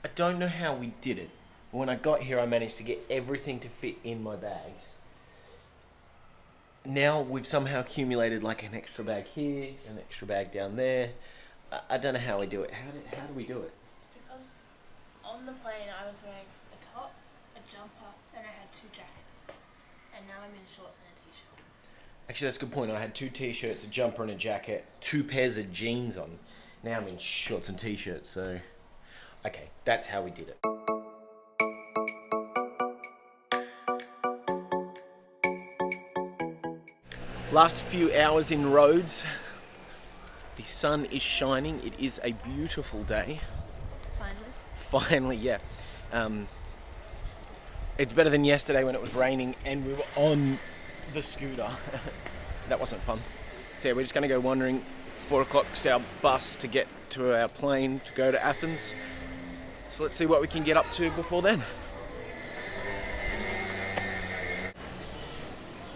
I don't know how we did it. When I got here, I managed to get everything to fit in my bags. Now we've somehow accumulated like an extra bag here, an extra bag down there. I don't know how we do it. How do we do it? It's because on the plane I was wearing a top, a jumper, and I had 2 jackets. And now I'm in shorts and a t-shirt. Actually, that's a good point. I had 2 t-shirts, a jumper and a jacket, 2 pairs of jeans on. Now I'm in shorts and t-shirts, so... Okay, that's how we did it. Last few hours in Rhodes. The sun is shining. It is a beautiful day. Finally, yeah. It's better than yesterday when it was raining and we were on the scooter. That wasn't fun. So yeah, we're just going to go wandering. 4 o'clock's our bus to get to our plane to go to Athens. So let's see what we can get up to before then.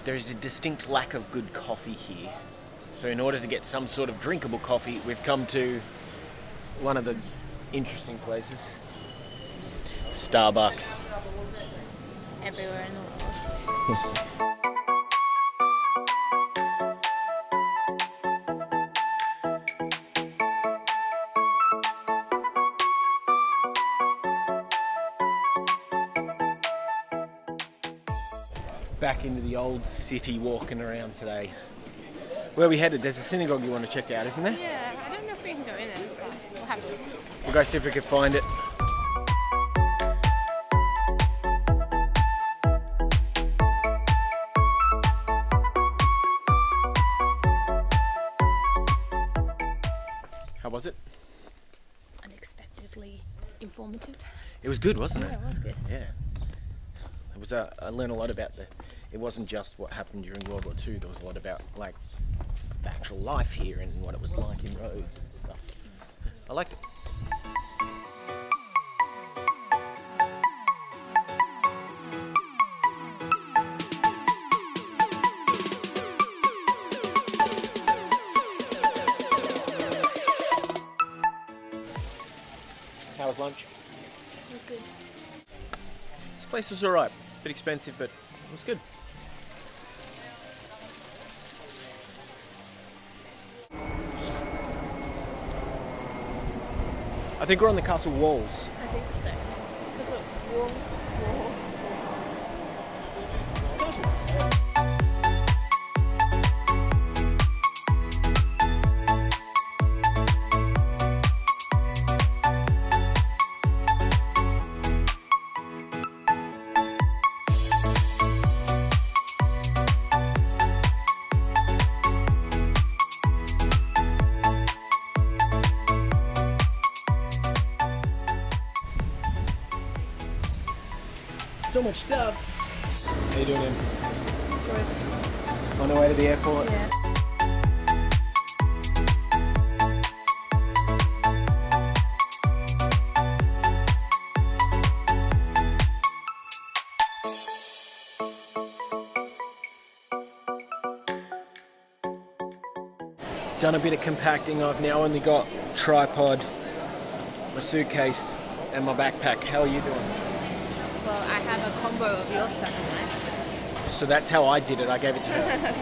There is a distinct lack of good coffee here. So in order to get some sort of drinkable coffee, we've come to one of the interesting places. Starbucks. Everywhere in the world. Back into the old city walking around today. Where are we headed? There's a synagogue you want to check out, isn't there? Yeah, I don't know if we can go in there, but we'll have to. We'll go see if we can find it. How was it? Unexpectedly informative. It was good, wasn't it? Yeah, it was good. Yeah. It was. I learned a lot about it wasn't just what happened during World War II. There was a lot about like the actual life here and what it was like in Rhodes and stuff. I liked it. How was lunch? It was good. This place was alright. Bit expensive, but it was good. I think we're on the castle walls. I think so. Because look, wall. So much stuff. How you doing, Em? Good. On our way to the airport. Yeah. Done a bit of compacting. I've now only got tripod, my suitcase, and my backpack. How are you doing? Well, I have a combo of your stuff and my stuff. So that's how I did it. I gave it to her.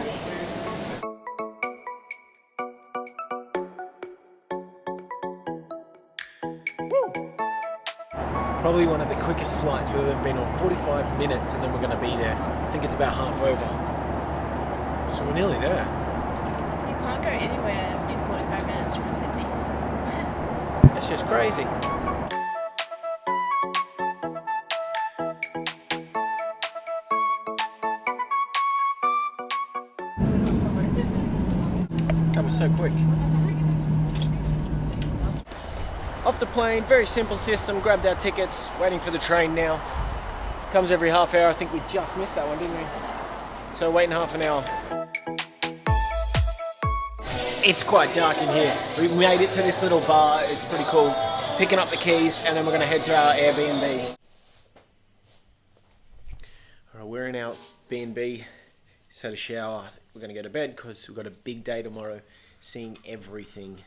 Probably one of the quickest flights we've ever been on. 45 minutes and then we're going to be there. I think it's about half over. So we're nearly there. You can't go anywhere in 45 minutes from Sydney. That's just crazy. That was so quick. Off the plane, very simple system. Grabbed our tickets, waiting for the train now. Comes every half hour. I think we just missed that one, didn't we? So waiting half an hour. It's quite dark in here. We made it to this little bar. It's pretty cool. Picking up the keys and then we're going to head to our airBNB. Alright, we're in our B&B. Just had a shower. We're going to go to bed because we've got a big day tomorrow, seeing everything.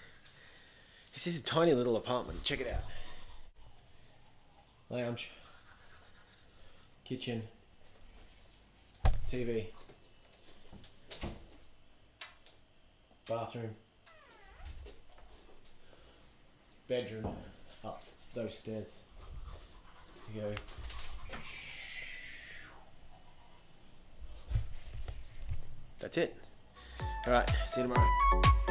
This is a tiny little apartment. Check it out. lounge, kitchen, TV, bathroom, bedroom, up those stairs. You go. That's it. Alright, see you tomorrow.